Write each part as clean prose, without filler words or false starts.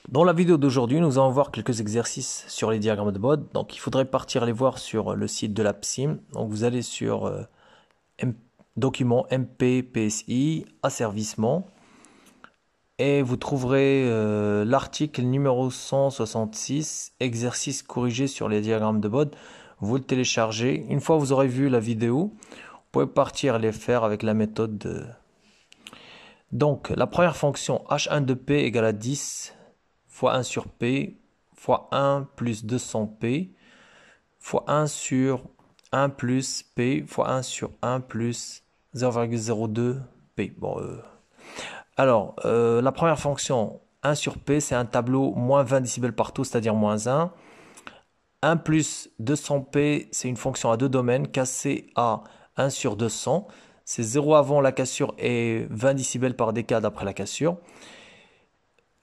Dans la vidéo d'aujourd'hui, nous allons voir quelques exercices sur les diagrammes de Bode. Donc, il faudrait partir les voir sur le site de l'APSIM. Donc, vous allez sur document MP PSI, asservissement, et vous trouverez l'article numéro 166, exercice corrigé sur les diagrammes de Bode. Vous le téléchargez. Une fois que vous aurez vu la vidéo, vous pouvez partir les faire avec la méthode. Donc, la première fonction h1 de p égale à 10 fois 1 sur p fois 1 plus 200p fois 1 sur 1 plus p fois 1 sur 1 plus 0,02p. Bon, alors, la première fonction 1 sur p, c'est un tableau moins 20 décibels partout, c'est-à-dire moins 1. 1 plus 200p, c'est une fonction à deux domaines, cassée à 1 sur 200. C'est 0 avant la cassure et 20 décibels par décade après la cassure.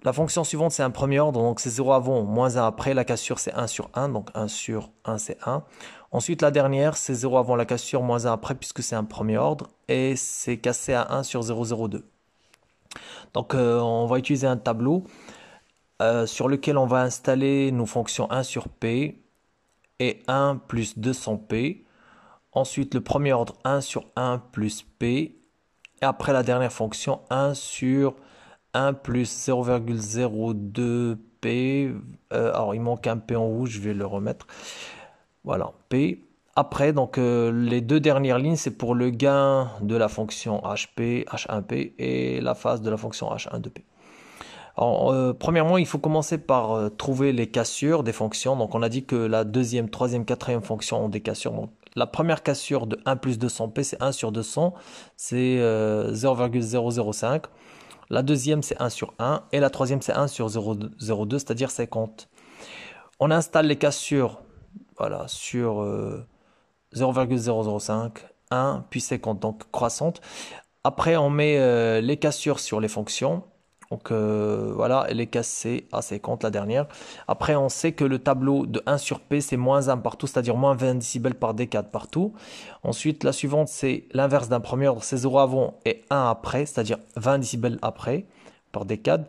La fonction suivante, c'est un premier ordre, donc c'est 0 avant, moins 1 après. La cassure, c'est 1 sur 1, donc 1 sur 1, c'est 1. Ensuite, la dernière, c'est 0 avant la cassure, moins 1 après, puisque c'est un premier ordre. Et c'est cassé à 1 sur 0,02. Donc, on va utiliser un tableau sur lequel on va installer nos fonctions 1 sur p et 1 plus 200p. Ensuite, le premier ordre, 1 sur 1 plus p. Et après, la dernière fonction, 1 sur 1 plus 0,02p. Alors, il manque un p en rouge, je vais le remettre. Voilà, p. Après, donc, les deux dernières lignes, c'est pour le gain de la fonction hp, h1p, et la phase de la fonction h1 de p. Alors, premièrement, il faut commencer par trouver les cassures des fonctions. Donc, on a dit que la deuxième, troisième, quatrième fonction ont des cassures. Donc, la première cassure de 1 plus 200p, c'est 1 sur 200, c'est 0,005. La deuxième, c'est 1 sur 1. Et la troisième, c'est 1 sur 0,02, c'est-à-dire 50. On installe les cassures voilà, sur 0,005, 1, puis 50, donc croissante. Après, on met les cassures sur les fonctions. Donc voilà, elle est cassée à 50, la dernière. Après, on sait que le tableau de 1 sur P, c'est moins 1 partout, c'est-à-dire moins 20 décibels par décade partout. Ensuite, la suivante, c'est l'inverse d'un premier ordre, c'est 0 avant et 1 après, c'est-à-dire 20 décibels après par décade.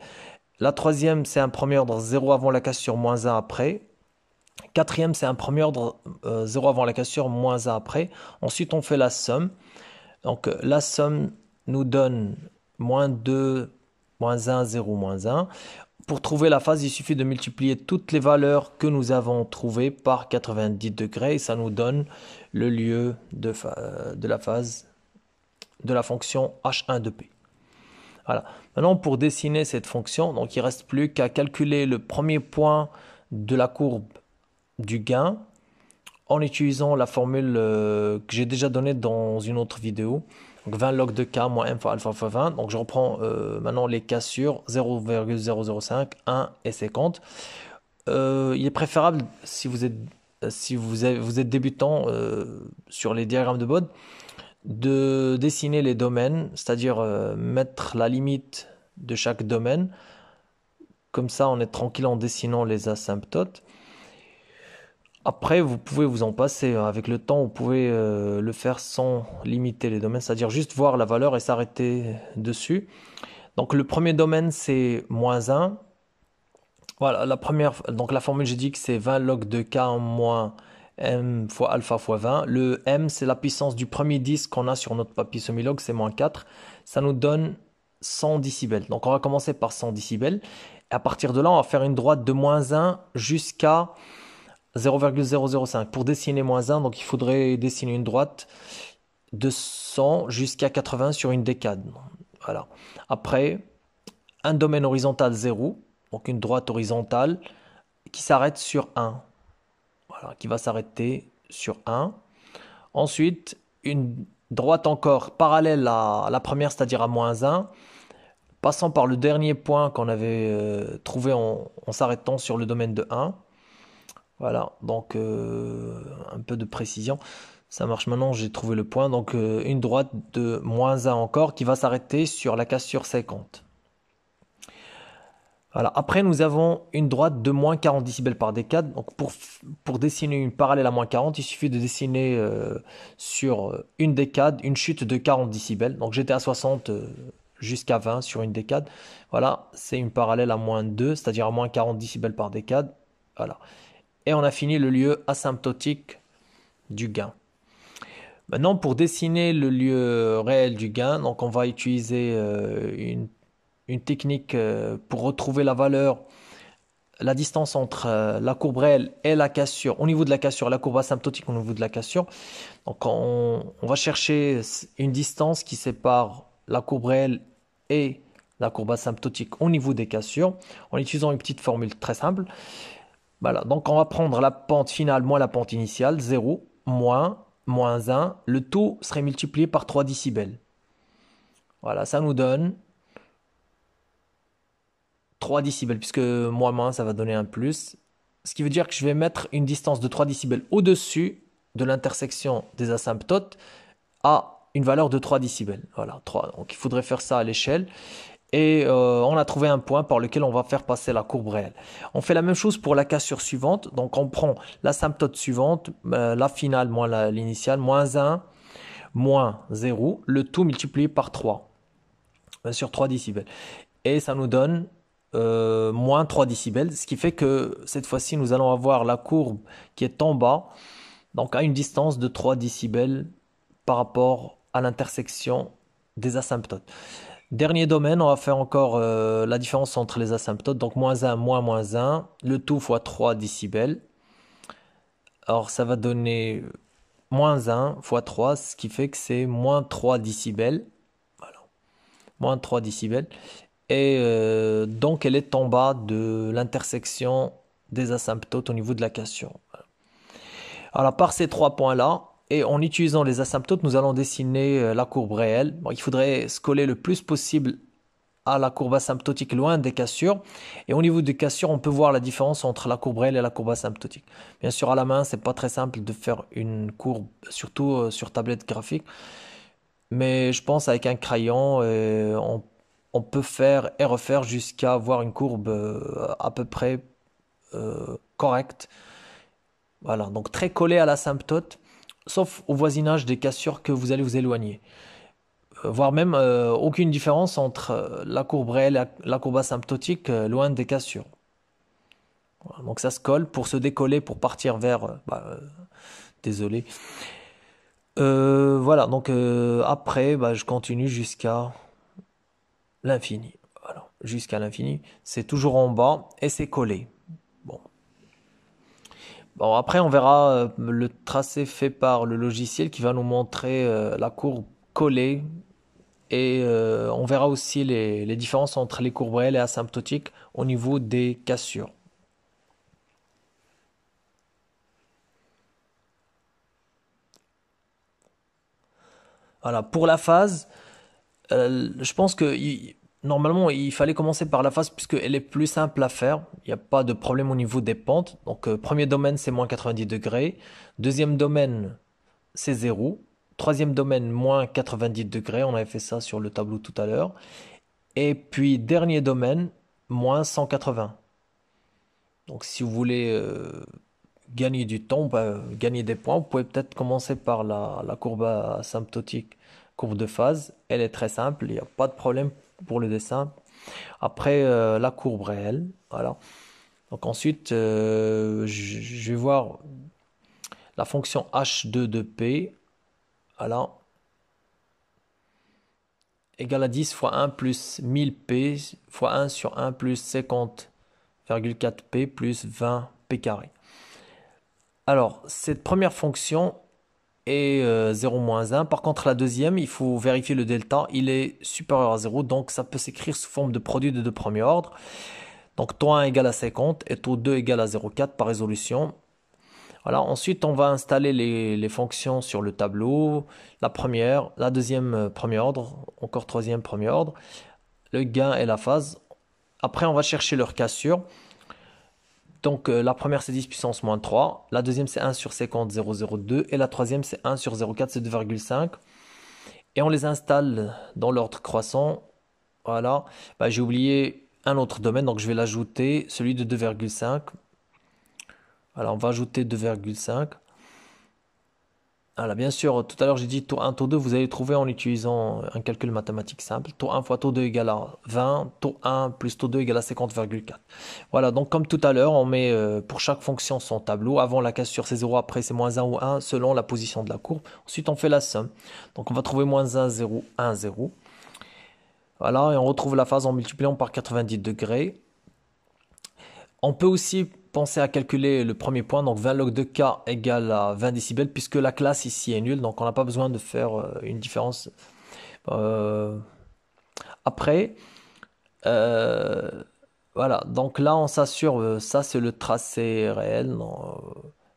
La troisième, c'est un premier ordre, 0 avant la cassure, moins 1 après. Quatrième, c'est un premier ordre, 0 avant la cassure, moins 1 après. Ensuite, on fait la somme. Donc, la somme nous donne moins 2, moins 1, 0, moins 1. Pour trouver la phase, il suffit de multiplier toutes les valeurs que nous avons trouvées par 90 degrés et ça nous donne le lieu de la phase de la fonction h1 de p. Voilà. Maintenant, pour dessiner cette fonction, donc il ne reste plus qu'à calculer le premier point de la courbe du gain en utilisant la formule que j'ai déjà donnée dans une autre vidéo. Donc 20 log de k moins m fois alpha fois 20. Donc je reprends maintenant les cassures 0,005, 1 et 50. Il est préférable si vous êtes débutant sur les diagrammes de Bode de dessiner les domaines, c'est-à-dire mettre la limite de chaque domaine. Comme ça, on est tranquille en dessinant les asymptotes. Après, vous pouvez vous en passer. Avec le temps, vous pouvez le faire sans limiter les domaines, c'est-à-dire juste voir la valeur et s'arrêter dessus. Donc le premier domaine, c'est moins 1. Voilà, donc la formule, j'ai dit que c'est 20 log de k en moins m fois alpha fois 20. Le m, c'est la puissance du premier disque qu'on a sur notre papier semi-log, c'est moins 4. Ça nous donne 100 décibels. Donc on va commencer par 100 décibels. Et à partir de là, on va faire une droite de moins 1 jusqu'à 0,005. Pour dessiner moins 1, donc il faudrait dessiner une droite de 100 jusqu'à 80 sur une décade. Voilà. Après, un domaine horizontal 0, donc une droite horizontale qui s'arrête sur 1. Voilà, qui va s'arrêter sur 1. Ensuite, une droite encore parallèle à la première, c'est-à-dire à moins 1, passant par le dernier point qu'on avait trouvé en s'arrêtant sur le domaine de 1. Voilà, donc un peu de précision. Ça marche maintenant, j'ai trouvé le point. Donc une droite de moins 1 encore qui va s'arrêter sur la cassure 50. Voilà. Après, nous avons une droite de moins 40 décibels par décade. Donc pour dessiner une parallèle à moins 40, il suffit de dessiner sur une décade une chute de 40 décibels. Donc j'étais à 60 jusqu'à 20 sur une décade. Voilà, c'est une parallèle à moins 2, c'est-à-dire à moins 40 décibels par décade. Voilà. Et on a fini le lieu asymptotique du gain. Maintenant, pour dessiner le lieu réel du gain, donc on va utiliser une technique pour retrouver la valeur, la distance entre la courbe réelle et la cassure, au niveau de la cassure, la courbe asymptotique au niveau de la cassure. Donc on va chercher une distance qui sépare la courbe réelle et la courbe asymptotique au niveau des cassures, en utilisant une petite formule très simple. Voilà, donc on va prendre la pente finale moins la pente initiale, 0, moins 1. Le tout serait multiplié par 3 décibels. Voilà, ça nous donne 3 décibels, puisque moins, ça va donner un plus. Ce qui veut dire que je vais mettre une distance de 3 décibels au-dessus de l'intersection des asymptotes à une valeur de 3 décibels. Voilà, 3. Donc il faudrait faire ça à l'échelle. Et on a trouvé un point par lequel on va faire passer la courbe réelle. On fait la même chose pour la cassure suivante. Donc on prend l'asymptote suivante, la finale moins l'initiale, moins 1, moins 0, le tout multiplié par 3, sur 3 décibels. Et ça nous donne moins 3 décibels, ce qui fait que cette fois-ci, nous allons avoir la courbe qui est en bas, donc à une distance de 3 décibels par rapport à l'intersection des asymptotes. Dernier domaine, on va faire encore la différence entre les asymptotes, donc moins 1, moins 1, le tout fois 3 décibels. Alors ça va donner moins 1 fois 3, ce qui fait que c'est moins 3 décibels. Voilà, moins 3 décibels. Et donc elle est en bas de l'intersection des asymptotes au niveau de la cassure. Voilà. Alors par ces trois points-là, et en utilisant les asymptotes, nous allons dessiner la courbe réelle. Bon, il faudrait se coller le plus possible à la courbe asymptotique loin des cassures. Et au niveau des cassures, on peut voir la différence entre la courbe réelle et la courbe asymptotique. Bien sûr, à la main, c'est pas très simple de faire une courbe, surtout sur tablette graphique. Mais je pense avec un crayon, on peut faire et refaire jusqu'à avoir une courbe à peu près correcte. Voilà, donc très collé à l'asymptote, sauf au voisinage des cassures que vous allez vous éloigner. Voire même aucune différence entre la courbe réelle et la courbe asymptotique loin des cassures. Voilà, donc ça se colle pour se décoller, pour partir vers... désolé. Voilà, donc après, je continue jusqu'à l'infini. Voilà, jusqu'à l'infini. C'est toujours en bas et c'est collé. Bon. Bon, après, on verra le tracé fait par le logiciel qui va nous montrer la courbe collée. Et on verra aussi les différences entre les courbes réelles et asymptotiques au niveau des cassures. Voilà, pour la phase, je pense que normalement il fallait commencer par la phase puisqu'elle est plus simple à faire. Il n'y a pas de problème au niveau des pentes. Donc premier domaine c'est moins 90 degrés. Deuxième domaine c'est 0. Troisième domaine moins 90 degrés. On avait fait ça sur le tableau tout à l'heure. Et puis dernier domaine moins 180. Donc si vous voulez gagner du temps, gagner des points, vous pouvez peut-être commencer par la courbe asymptotique, courbe de phase. Elle est très simple, il n'y a pas de problème pour le dessin. Après, la courbe réelle, voilà. Donc ensuite, je vais voir la fonction h2 de p, voilà, égale à 10 fois 1 plus 1000p fois 1 sur 1 plus 50,4p plus 20p carré. Alors, cette première fonction est 0 moins 1. Par contre, la deuxième, il faut vérifier le delta. Il est supérieur à 0, donc ça peut s'écrire sous forme de produit de premier ordre. Donc, taux 1 égale à 50 et taux 2 égale à 0,4 par résolution. Voilà, ensuite, on va installer les fonctions sur le tableau. La première, la deuxième premier ordre, encore troisième premier ordre, le gain et la phase. Après, on va chercher leur cassure. Donc la première c'est 10 puissance moins 3, la deuxième c'est 1 sur 50, 0,02 et la troisième c'est 1 sur 0,4, c'est 2,5. Et on les installe dans l'ordre croissant. Voilà, j'ai oublié un autre domaine, donc je vais l'ajouter, celui de 2,5. Voilà, on va ajouter 2,5. Voilà, bien sûr, tout à l'heure j'ai dit taux 1, taux 2, vous allez trouver en utilisant un calcul mathématique simple. Taux 1 fois taux 2 égale à 20, taux 1 plus taux 2 égale à 50,4. Voilà, donc comme tout à l'heure, on met pour chaque fonction son tableau. Avant la cassure c'est 0, après c'est moins 1 ou 1 selon la position de la courbe. Ensuite on fait la somme. Donc on va trouver moins 1, 0, 1, 0. Voilà, et on retrouve la phase en multipliant par 90 degrés. On peut aussi penser à calculer le premier point, donc 20 log de K égale à 20 décibels, puisque la classe ici est nulle, donc on n'a pas besoin de faire une différence. Euh, Après, euh, voilà, donc là on s'assure, ça c'est le tracé réel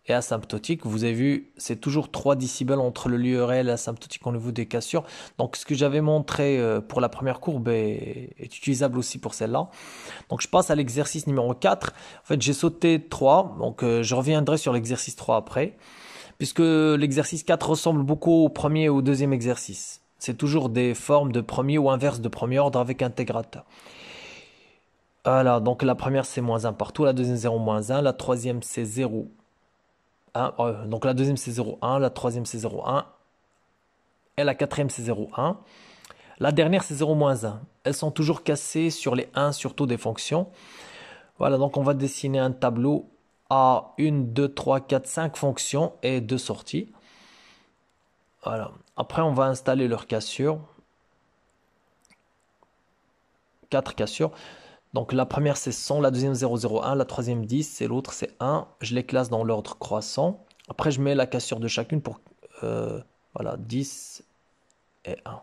et asymptotique. Vous avez vu, c'est toujours 3 décibels entre le lieu réel et asymptotique au niveau des cassures. Donc ce que j'avais montré pour la première courbe est utilisable aussi pour celle-là. Donc je passe à l'exercice numéro 4. En fait, j'ai sauté 3, donc je reviendrai sur l'exercice 3 après, puisque l'exercice 4 ressemble beaucoup au premier et au deuxième exercice. C'est toujours des formes de premier ou inverse de premier ordre avec intégrateur. Voilà, donc la première c'est moins 1 partout, la deuxième 0, moins 1, la troisième c'est 0, 1, donc la deuxième c'est 0, 1, la troisième c'est 0, 1, et la quatrième c'est 0, 1. La dernière c'est 0, moins 1. Elles sont toujours cassées sur les 1 surtout des fonctions. Voilà, donc on va dessiner un tableau à 1, 2, 3, 4, 5 fonctions et 2 sorties. Voilà. Après, on va installer leurs cassures. 4 cassures. Donc la première c'est 100, la deuxième 001, la troisième 10 et l'autre c'est 1. Je les classe dans l'ordre croissant. Après je mets la cassure de chacune pour voilà 10 et 1.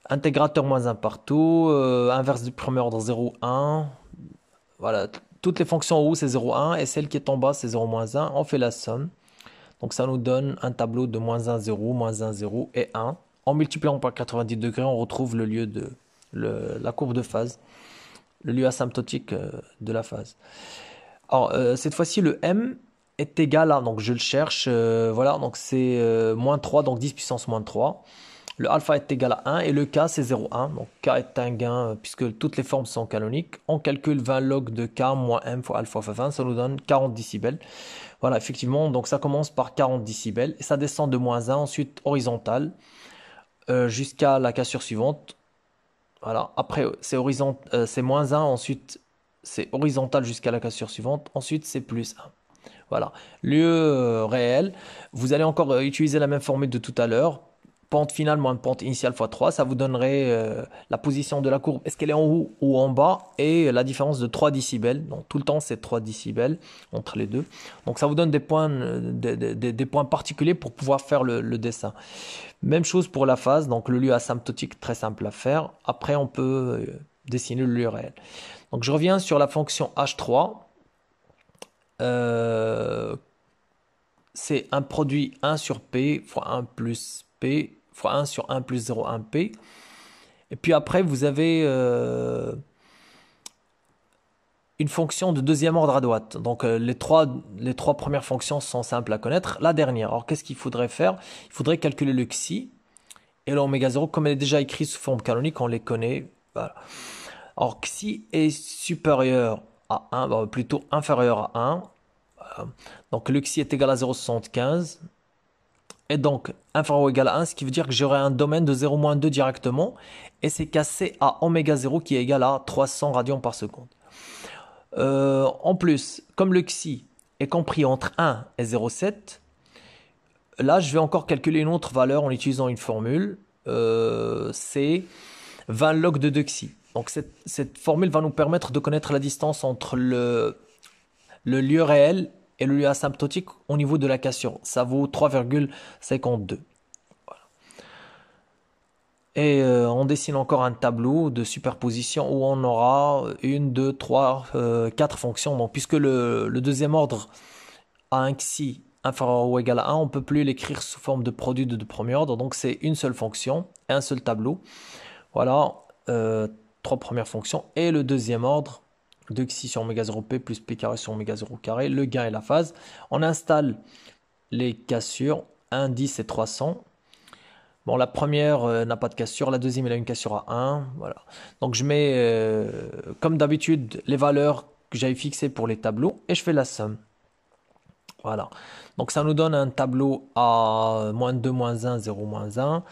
Intégrateur moins 1 partout, inverse du premier ordre 0,1. Voilà, toutes les fonctions en haut c'est 0,1 et celle qui est en bas c'est 0,-1. On fait la somme. Donc ça nous donne un tableau de moins 1, 0, moins 1, 0 et 1. En multipliant par 90 degrés, on retrouve le lieu de la courbe de phase, le lieu asymptotique de la phase. Alors cette fois-ci, le m est égal à, donc je le cherche, voilà, donc c'est moins 3, donc 10 puissance moins 3. Le alpha est égal à 1 et le k c'est 0,1. Donc k est un gain puisque toutes les formes sont canoniques. On calcule 20 log de k moins m fois alpha fois 20, ça nous donne 40 décibels. Voilà, effectivement, donc ça commence par 40 décibels et ça descend de moins 1, ensuite horizontal jusqu'à la cassure suivante. Voilà, après c'est moins 1, ensuite c'est horizontal jusqu'à la cassure suivante, ensuite c'est plus 1. Voilà, lieu réel, vous allez encore utiliser la même formule de tout à l'heure. Pente finale moins pente initiale fois 3, ça vous donnerait la position de la courbe. Est-ce qu'elle est en haut ou en bas? Et la différence de 3 décibels. Donc tout le temps c'est 3 décibels entre les deux. Donc ça vous donne des points, des points particuliers pour pouvoir faire le dessin. Même chose pour la phase. Donc le lieu asymptotique, très simple à faire. Après on peut dessiner le lieu réel. Donc je reviens sur la fonction h3. C'est un produit 1 sur P fois 1 plus P fois 1 sur 1 plus 0,1 P. Et puis après, vous avez une fonction de deuxième ordre à droite. Donc les trois premières fonctions sont simples à connaître. La dernière, alors qu'est-ce qu'il faudrait faire? Il faudrait calculer le xi et l'oméga 0. Comme elle est déjà écrite sous forme canonique, on les connaît. Voilà. Alors xi est supérieur à 1, plutôt inférieur à 1. Donc le xi est égal à 0,75 et donc inférieur ou égal à 1, ce qui veut dire que j'aurai un domaine de 0-2 directement et c'est cassé à oméga 0 qui est égal à 300 radians par seconde. En plus, comme le xi est compris entre 1 et 0,7, là je vais encore calculer une autre valeur en utilisant une formule, c'est 20 log de 2 xi. Donc cette formule va nous permettre de connaître la distance entre le lieu réel et le lieu asymptotique au niveau de la cassure. Ça vaut 3,52. Voilà. Et on dessine encore un tableau de superposition où on aura 1, 2, 3, 4 fonctions. Donc, puisque le deuxième ordre a un xi inférieur ou égal à 1, on ne peut plus l'écrire sous forme de produit de premier ordre. Donc c'est une seule fonction et un seul tableau. Voilà, 3 premières fonctions. Et le deuxième ordre, 2 xi sur oméga 0p plus p carré sur oméga 0 carré, le gain et la phase. On installe les cassures, 1, 10 et 300. Bon, la première n'a pas de cassure, la deuxième elle a une cassure à 1. Voilà. Donc je mets, comme d'habitude, les valeurs que j'avais fixées pour les tableaux et je fais la somme. Voilà. Donc ça nous donne un tableau à moins 2, moins 1, 0, moins 1.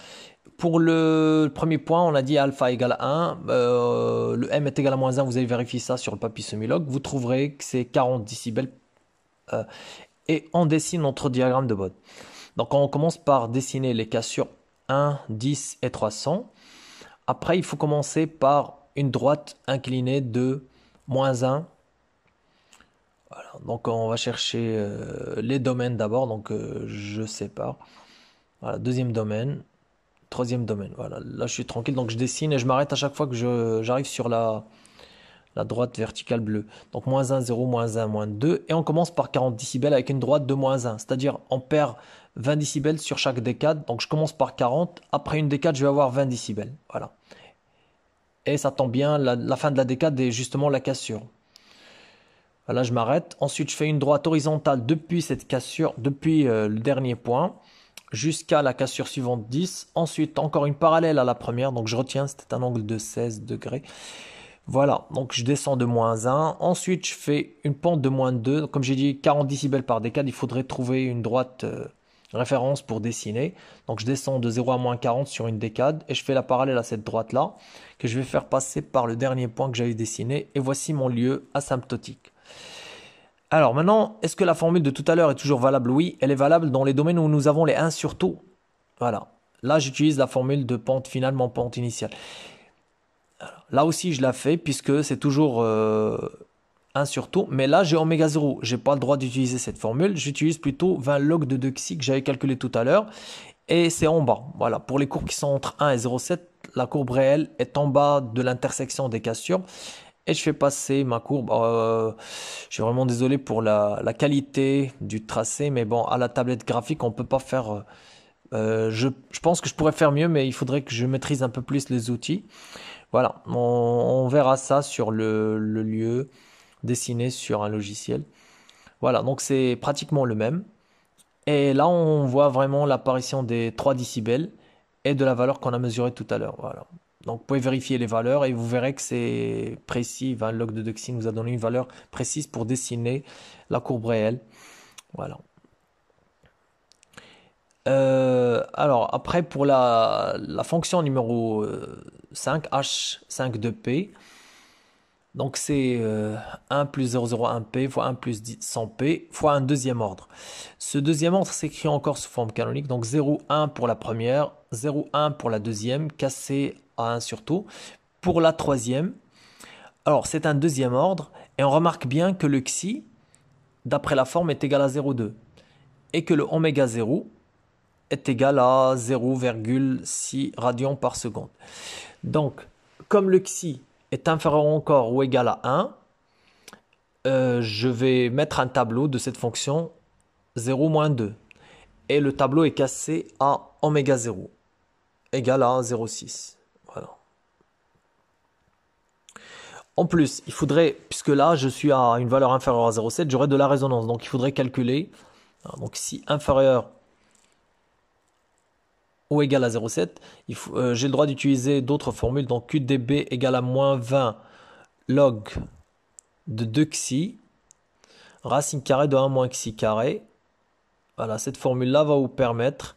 Pour le premier point, on a dit alpha égale à 1. Le M est égal à moins 1. Vous allez vérifier ça sur le papier semi-log. Vous trouverez que c'est 40 décibels. Et on dessine notre diagramme de Bode. Donc on commence par dessiner les cassures 1, 10 et 300. Après, il faut commencer par une droite inclinée de moins 1. Voilà. Donc on va chercher les domaines d'abord. Donc je sépare. Voilà, deuxième domaine. Troisième domaine, voilà, là je suis tranquille, donc je dessine et je m'arrête à chaque fois que j'arrive sur la droite verticale bleue. Donc moins 1, 0, moins 1, moins 2, et on commence par 40 décibels avec une droite de moins 1, c'est-à-dire on perd 20 décibels sur chaque décade, donc je commence par 40, après une décade je vais avoir 20 décibels, voilà. Et ça tombe bien, la fin de la décade est justement la cassure. Là je m'arrête, ensuite je fais une droite horizontale depuis cette cassure, depuis le dernier point, jusqu'à la cassure suivante 10. Ensuite, encore une parallèle à la première. Donc, je retiens, c'était un angle de 16 degrés. Voilà, donc je descends de moins 1. Ensuite, je fais une pente de moins 2. Comme j'ai dit, 40 décibels par décade. Il faudrait trouver une droite référence pour dessiner. Donc, je descends de 0 à moins 40 sur une décade. Et je fais la parallèle à cette droite-là, que je vais faire passer par le dernier point que j'avais dessiné. Et voici mon lieu asymptotique. Alors maintenant, est-ce que la formule de tout à l'heure est toujours valable? Oui, elle est valable dans les domaines où nous avons les 1 sur tout. Voilà. Là, j'utilise la formule de pente finale, mon pente initiale. Alors, là aussi, je la fais puisque c'est toujours 1 sur tout. Mais là, j'ai oméga 0. Je n'ai pas le droit d'utiliser cette formule. J'utilise plutôt 20 log de 2 xi que j'avais calculé tout à l'heure. Et c'est en bas. Voilà. Pour les courbes qui sont entre 1 et 0,7, la courbe réelle est en bas de l'intersection des cassures. Et je fais passer ma courbe. Je suis vraiment désolé pour la qualité du tracé, mais bon, à la tablette graphique, on peut pas faire. Je pense que je pourrais faire mieux, mais il faudrait que je maîtrise un peu plus les outils. Voilà, on verra ça sur le lieu dessiné sur un logiciel. Voilà, donc c'est pratiquement le même. Et là, on voit vraiment l'apparition des 3 décibels et de la valeur qu'on a mesurée tout à l'heure. Voilà. Donc, vous pouvez vérifier les valeurs et vous verrez que c'est précis. Van log de Dexy nous a donné une valeur précise pour dessiner la courbe réelle. Voilà. Alors, après, pour la fonction numéro 5, H5 de P, donc c'est 1 plus 001P fois 1 plus 100P fois un deuxième ordre. Ce deuxième ordre s'écrit encore sous forme canonique. Donc 0,1 pour la première, 0,1 pour la deuxième, cassé à 1 sur tout. Pour la troisième, alors c'est un deuxième ordre. Et on remarque bien que le xi, d'après la forme, est égal à 0,2. Et que le oméga 0 est égal à 0,6 radians par seconde. Donc, comme le xi est inférieur encore ou égal à 1, je vais mettre un tableau de cette fonction 0-2. Et le tableau est cassé à oméga 0 égal à 0,6. Voilà. En plus, il faudrait, puisque là je suis à une valeur inférieure à 0,7, j'aurai de la résonance. Donc il faudrait calculer. Donc si inférieur ou égal à 0,7, j'ai le droit d'utiliser d'autres formules. Donc QDB égale à moins 20 log de 2 xi, racine carrée de 1 moins xi carré. Voilà, cette formule-là va vous permettre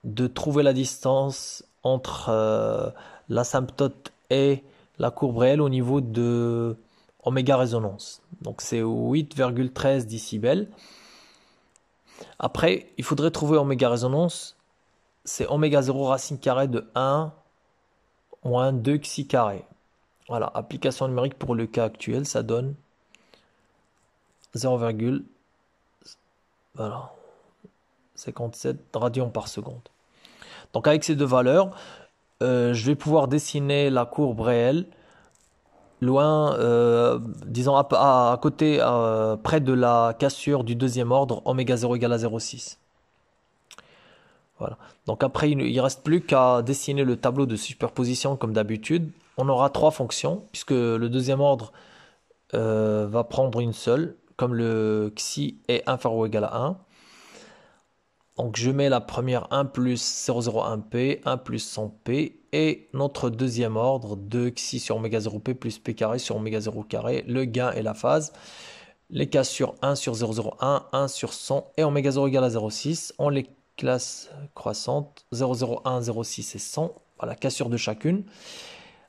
de trouver la distance entre l'asymptote et la courbe réelle au niveau de oméga résonance. Donc c'est 8,13 décibels. Après, il faudrait trouver oméga résonance. C'est oméga 0 racine carrée de 1 moins 2 xi carré. Voilà, application numérique pour le cas actuel, ça donne 0, voilà, 57 radians par seconde. Donc avec ces deux valeurs, je vais pouvoir dessiner la courbe réelle loin, disons à côté, près de la cassure du deuxième ordre, oméga 0 égale à 0,6. Voilà. Donc après, il ne reste plus qu'à dessiner le tableau de superposition comme d'habitude. On aura 3 fonctions, puisque le deuxième ordre va prendre une seule, comme le xi est inférieur ou égal à 1. Donc je mets la première 1 plus 0,01P, 1 plus 100P, et notre deuxième ordre, 2 xi sur oméga 0P plus P carré sur oméga 0 carré, le gain et la phase. les cas sur 1 sur 0,01, 1 sur 100 et oméga 0 égale à 0,6. On les classe croissante 0,01, 0,6 et 100. Voilà, cas sur 2 chacune.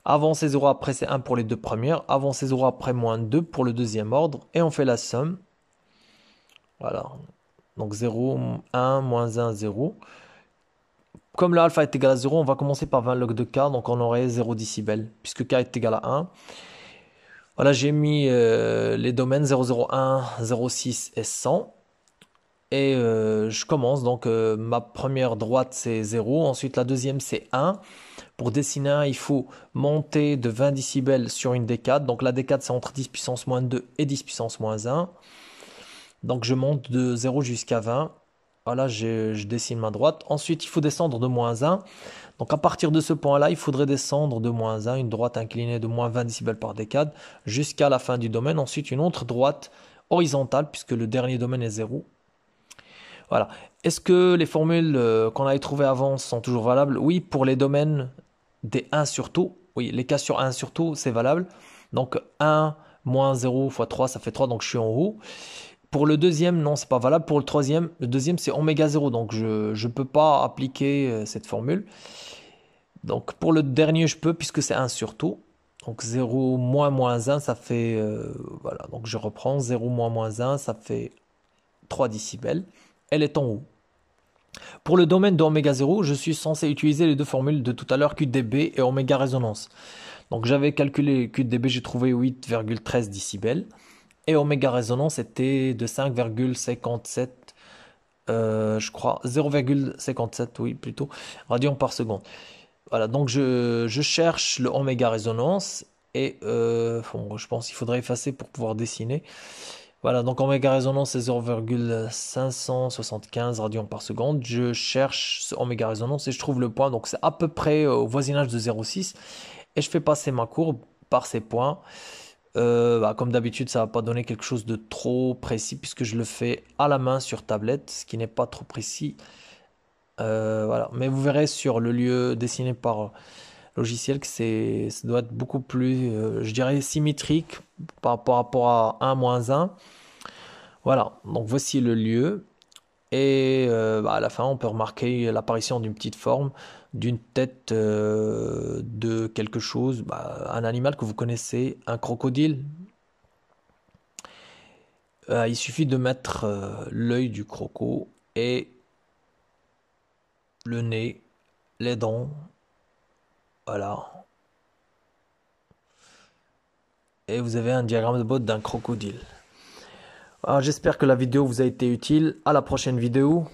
Avant c'est 0, après c'est 1 pour les deux premières. Avant c'est 0, après moins 2 pour le deuxième ordre. Et on fait la somme. Voilà. Donc 0, 1, moins 1, 0. Comme le alpha est égal à 0, on va commencer par 20 log de k. Donc on aurait 0 décibels, puisque k est égal à 1. Voilà, j'ai mis les domaines 001, 06 et 100. Et je commence. Donc ma première droite c'est 0. Ensuite la deuxième c'est 1. Pour dessiner un, il faut monter de 20 décibels sur une décade. Donc la décade c'est entre 10 puissance moins 2 et 10 puissance moins 1. Donc je monte de 0 jusqu'à 20. Voilà, je dessine ma droite. Ensuite, il faut descendre de moins 1. Donc à partir de ce point-là, il faudrait descendre de moins 1, une droite inclinée de moins 20 décibels par décade, jusqu'à la fin du domaine. Ensuite, une autre droite horizontale, puisque le dernier domaine est 0. Voilà. Est-ce que les formules qu'on avait trouvées avant sont toujours valables? Oui, pour les domaines des 1 surtout. Oui, les cas sur 1 surtout, c'est valable. Donc 1 moins 0 fois 3, ça fait 3, donc je suis en haut. Pour le deuxième, non, c'est pas valable. Pour le troisième, le deuxième, c'est oméga 0. Donc, je ne peux pas appliquer cette formule. Donc, pour le dernier, je peux, puisque c'est 1 sur tout. Donc, 0 moins moins 1, ça fait... voilà, donc je reprends. 0 moins moins 1, ça fait 3 décibels. Elle est en haut. Pour le domaine de oméga 0, je suis censé utiliser les deux formules de tout à l'heure, QdB et oméga résonance. Donc, j'avais calculé QdB, j'ai trouvé 8,13 décibels. Et oméga résonance était de 5,57, je crois, 0,57, oui, plutôt, radians par seconde. Voilà, donc je cherche le oméga résonance et bon, je pense qu'il faudrait effacer pour pouvoir dessiner. Voilà, donc oméga résonance c'est 0,575 radians par seconde. Je cherche ce oméga résonance et je trouve le point, donc c'est à peu près au voisinage de 0,6. Et je fais passer ma courbe par ces points. Comme d'habitude, ça va pas donner quelque chose de trop précis puisque je le fais à la main sur tablette, ce qui n'est pas trop précis. Voilà. Mais vous verrez sur le lieu dessiné par logiciel que ça doit être beaucoup plus, je dirais, symétrique par rapport à 1 moins 1. Voilà, donc voici le lieu. Et à la fin, on peut remarquer l'apparition d'une petite forme, d'une tête de quelque chose, un animal que vous connaissez, un crocodile. Il suffit de mettre l'œil du croco et le nez, les dents, voilà. Et vous avez un diagramme de Bode d'un crocodile. Alors, j'espère que la vidéo vous a été utile. À la prochaine vidéo.